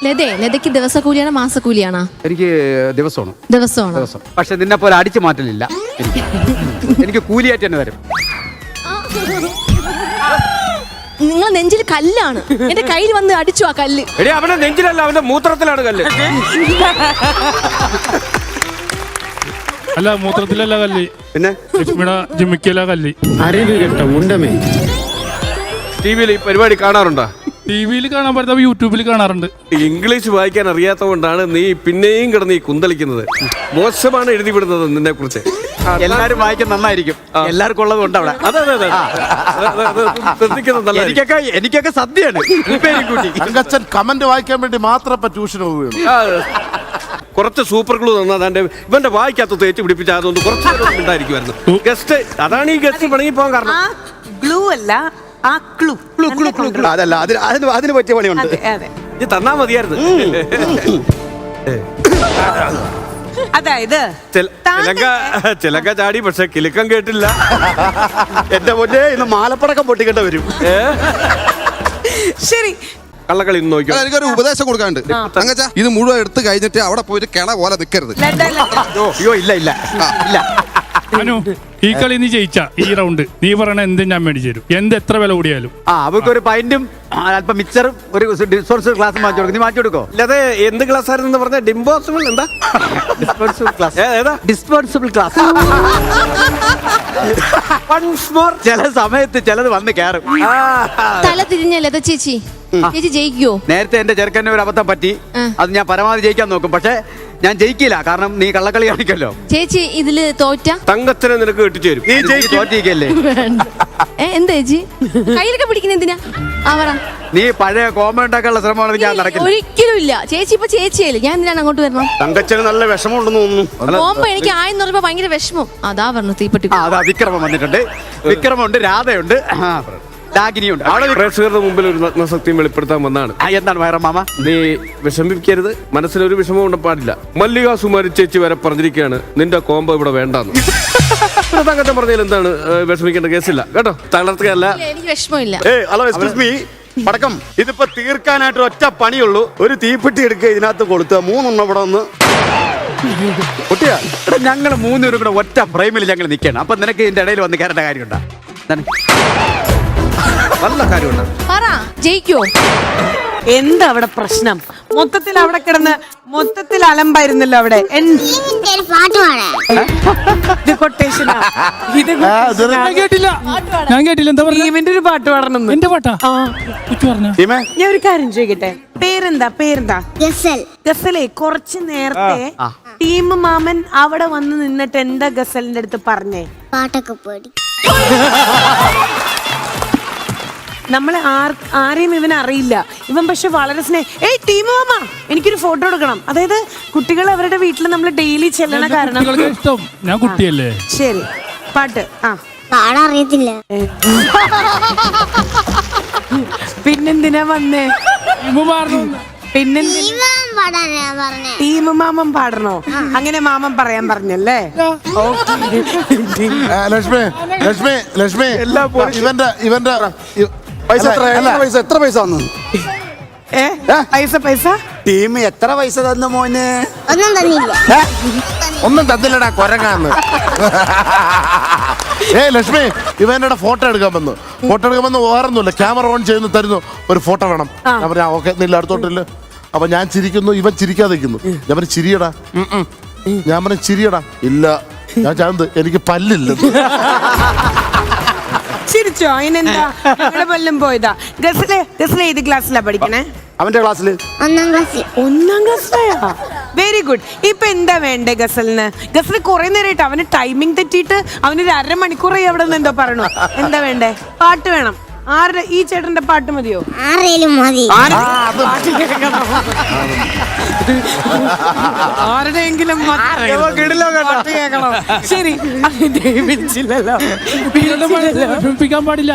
ലതയ്ക്ക് ദിവസക്കൂലിയാണോ മാസക്കൂലിയാണോ? എനിക്ക് ദിവസമാണ്. ദിവസം. പക്ഷെ നിന്നെ പോലെ അടിച്ചു മാറ്റലില്ല. എനിക്ക് കൂലിയായിട്ട് തന്നെ തരും. നിങ്ങൾ നെഞ്ചിൽ കല്ലാണ്. എന്റെ കയ്യിൽ വന്ന് അടിച്ചു ആ കല്ല്. എടി അവന്റെ നെഞ്ചിലല്ല, അവന്റെ മൂത്രത്തിലാണ് കല്ല്. അല്ല, മൂത്രത്തിലല്ല കല്ല്, പിന്നെ ലക്ഷ്മിയുടെ ജിമ്മിക്കല കല്ല്. അറിവ് കേട്ട ഉണ്ടമേ. ടിവിയിൽ ഈ പരിപാടി കാണാറുണ്ടോ? ടിവിയിൽ കാണാൻ പറ്റാത്ത യൂട്യൂബിൽ കാണാറുണ്ട്. ഇംഗ്ലീഷ് വായിക്കാൻ അറിയാത്തതുകൊണ്ടാണ് നീ പിന്നെയും കിടന്ന് ഈ കുന്തളിക്കുന്നത്. മോശമാണ് എഴുതി വിടുന്നത് നിന്നെ കുറിച്ച്. എല്ലാരും വായിക്കാൻ നന്നായിരിക്കും. എല്ലാവർക്കും ഉള്ളതുകൊണ്ട് അവിടെ. അതെ ശ്രദ്ധിക്കുന്നത് നല്ല. എനിക്കൊക്കെ സദ്യയാണ്. തങ്കച്ചൻ കമന്റ് വായിക്കാൻ വേണ്ടി മാത്രം ഇപ്പൊ ട്യൂഷൻ പോവുകയാണ്. കുറച്ച് സൂപ്പർ ഗ്ലൂ തന്നാ ഇവന്റെ വായിക്കാത്ത തേച്ച് പിടിപ്പിച്ച അതൊന്ന് കുറച്ച് ഉണ്ടായിരിക്കുമായിരുന്നു. ഗസ്റ്റ് അതാണ് ഈ ഗസ്റ്റ് പണങ്ങി പോകാൻ കാരണം. ഗ്ലൂ അല്ല, ആ ക്ലൂ. അതല്ല, അതിന് പറ്റിയ പണിയുണ്ട്. ഇത് തന്നാ മതിയായിരുന്നു. അതായത് ചിലക്ക ചാടി, പക്ഷെ കിലുക്കം കേട്ടില്ല. എന്റെ പൊന്നെ, ഇന്ന് മാലപ്പടക്കം പൊട്ടിക്കേണ്ട വരും. ശരി, കള്ളക്കളി ഇന്ന് നോക്കിയോ. എനിക്കൊരു ഉപദേശം കൊടുക്കാണ്ട്. തങ്കച്ചാ, ഇത് മുഴുവൻ എടുത്ത് കഴിഞ്ഞിട്ട് അവിടെ പോയിട്ട് കിണ പോലെ നിൽക്കരുത്. അയ്യോ, ഇല്ല. അനു, ഈ കളി നീ ജയിച്ച ഈ റൗണ്ട് നീ പറയണ എന്ത് ഞാൻ മേടിച്ചു തരും. എത്ര വില കൂടിയാലും. അവർക്ക് ഒരു പൈന്റും അല്പം മിക്സറും ഒരു ഡിസ്പോസിബിൾ ഗ്ലാസ് മാറ്റി കൊടുക്കും. നീ മാറ്റി കൊടുക്കോ? അല്ലാതെ എന്ത് ഗ്ലാസ് ആയിരുന്നു പറഞ്ഞ? ഡിംപോസിബിൾ എന്താ? Disposable glass. ഏതാ ഡിസ്പോസിബിൾ ഗ്ലാസ്. ചില സമയത്ത് ചിലത് വന്ന് കയറും. തല തിരിഞ്ഞ ലത ചേച്ചി ജയിക്കോ? നേരത്തെ എന്റെ ചെറുക്കന്നെ ഒരു അബദ്ധം പറ്റി. അത് ഞാൻ പരമാവധി ജയിക്കാൻ നോക്കും, പക്ഷെ ഞാൻ ജയിക്കില്ല. കാരണം നീ കള്ളക്കളി കാണിക്കല്ലോ. ചേച്ചി ഇതില് തോറ്റ തങ്കത്തിനെ നിനക്ക് കെട്ടിച്ചു തരും. നീ തോറ്റിരിക്കല്ലേ? എന്താ ചേച്ചി കയ്യിലൊക്കെ പിടിക്കുന്ന എന്തിനാ? നീ പഴയ കോമണ്ടാക്കാനുള്ള ശ്രമമാണ് ഞാൻ നടക്കില്ല. ഒരിക്കലും ഇല്ല ചേച്ചി. ഇപ്പൊ ചേച്ചിയല്ലേ, ഞാൻ എന്തിനാണ് അങ്ങോട്ട് വരണം? തങ്കച്ചന് നല്ല വിഷമമുണ്ടെന്ന് തോന്നുന്നു. പോകുമ്പോ എനിക്ക് ആയെന്ന് പറയുമ്പോ ഭയങ്കര വിഷമം. അതാ പറഞ്ഞു തീപ്പെട്ടി. അതാ വിക്രമം വന്നിട്ടുണ്ട്. വിക്രമുണ്ട്, രാധയുണ്ട്, ഡാഗിനിയുണ്ട്. അവിടെ പ്രേക്ഷകരുടെ മുമ്പിൽ ഒരു നഗ്നസത്യം വെളിപ്പെടുത്താൻ വന്നാണ്. എന്താണ് വയറ മാമ? നീ വിഷമിക്കരുത്, മനസ്സിലൊരു വിഷമം കൊണ്ട് പാടില്ല. മല്ലിക സുമാരി ചേച്ചി വരെ പറഞ്ഞിരിക്കുകയാണ് നിന്റെ കോംബോ ഇവിടെ വേണ്ടെന്ന്. തങ്കച്ചൻ പറഞ്ഞതിൽ എന്താണ് വിഷമിക്കേണ്ട കേസില്ല കേട്ടോ. തളർത്തുകയല്ല. എനിക്ക് വിഷമമില്ല. Hello, excuse me. പടക്കം ഇതിപ്പോ തീർക്കാനായിട്ട് ഒറ്റ പണിയുള്ളൂ. ഒരു തീപ്പെട്ടി എടുക്കുക, ഇതിനകത്ത് കൊളുത്തുക. 3 ഇവിടെ ഒന്ന് കുട്ടിയാ. ഞങ്ങൾ 3 പേരും കൂടെ ഒറ്റ ഫ്രെയിമിൽ ഞങ്ങൾ നിൽക്കണം. അപ്പൊ നിനക്ക് ഇതിന്റെ ഇടയിൽ വന്ന് കയറേണ്ട കാര്യമുണ്ടോ? നല്ല കാര്യമുണ്ടോ? ജയിക്കോ? എന്താ അവിടെ പ്രശ്നം? മൊത്തത്തിൽ അവിടെ കിടന്ന് മൊത്തത്തിൽ അലമ്പായിരുന്നല്ലോ അവിടെ. ഞാൻ കേട്ടില്ല. എന്താ പറഞ്ഞ? ടീമിന്റെ ഒരു പാട്ട് പാടണം. എന്റെ പാട്ടാ? ഞാൻ ഒരു കാര്യം ചോദിക്കട്ടെ, പേരെന്താ? ഗസലേ, കുറച്ച് നേരത്തെ ടീം മാമൻ അവിടെ വന്ന് നിന്നിട്ട് എന്താ ഗസലിന്റെ അടുത്ത് പറഞ്ഞേ? പാട്ടൊക്കെ പാടി. നമ്മളെ ആരെയും ഇവന് അറിയില്ല. ഇവൻ പക്ഷെ വളരെ ഏയ് ടീം മാമ, എനിക്കൊരു ഫോട്ടോ എടുക്കണം. അതായത് കുട്ടികൾ അവരുടെ വീട്ടിൽ നമ്മൾ ഡെയിലി ചെല്ലണ കാരണം. ഞാൻ കുട്ടിയല്ലേ. ശരി, പാട്ട്. പാടറിയത്തില്ല. പിന്നെന്തിനാ വന്നേ? ടീം മാമൻ പാടണോ? അങ്ങനെ മാമൻ പറയാൻ പറഞ്ഞല്ലേ? ലക്ഷ്മി ഇവന്റെ എത്ര പൈസ വന്നു? പൈസ ടീം എത്ര പൈസ തന്നു മോനെ? ഒന്നും തന്നില്ല. ഒന്നും തന്നില്ലടാ കൊരങ്ങാന്ന്. ലക്ഷ്മി, ഇവന്റെ ഫോട്ടോ എടുക്കാൻ വന്നു. വേറൊന്നുമില്ല, ക്യാമറ ഓൺ ചെയ്യുന്നു, തരുന്നു, ഒരു ഫോട്ടോ വേണം. ഞാൻ പറയാ ഓക്കെ, നില്ല അടുത്തോട്ടില്ല. അപ്പൊ ഞാൻ ചിരിക്കുന്നു, ഇവൻ ചിരിക്കാതിരിക്കുന്നു. ഞാൻ പറഞ്ഞു ചിരിയടാ. ഞാൻ പറഞ്ഞു ചിരിയടാ. ഇല്ല, ഞാൻ ചാന്ത് എനിക്ക് പല്ലില്ല. ചിരിച്ചോ? അതിനെന്താ, പല്ലും പോയതാ. ഗസലെ ഏത് ക്ലാസ്സിലാ പഠിക്കണേ? അവന്റെ ക്ലാസ്സിൽ 1ാം ക്ലാസ്സിലാ. Very good. ഇപ്പൊ എന്താ വേണ്ടേ ഗസലിന്? ഗസൽ കുറെ നേരമായിട്ട് അവന് ടൈമിംഗ് തെറ്റിയിട്ട് അവനൊരു 1/2 മണിക്കൂറായി അവിടെ നിന്ന് എന്തോ പറയണു. എന്താ വേണ്ടേ? പാട്ട് വേണം. ഈ ചേട്ടന്റെ പാട്ട് മതിയോ? ആരേലും മതി. ആരുടെയെങ്കിലും കേൾക്കണം. ശരി, വിഷമിപ്പിക്കാൻ പാടില്ല.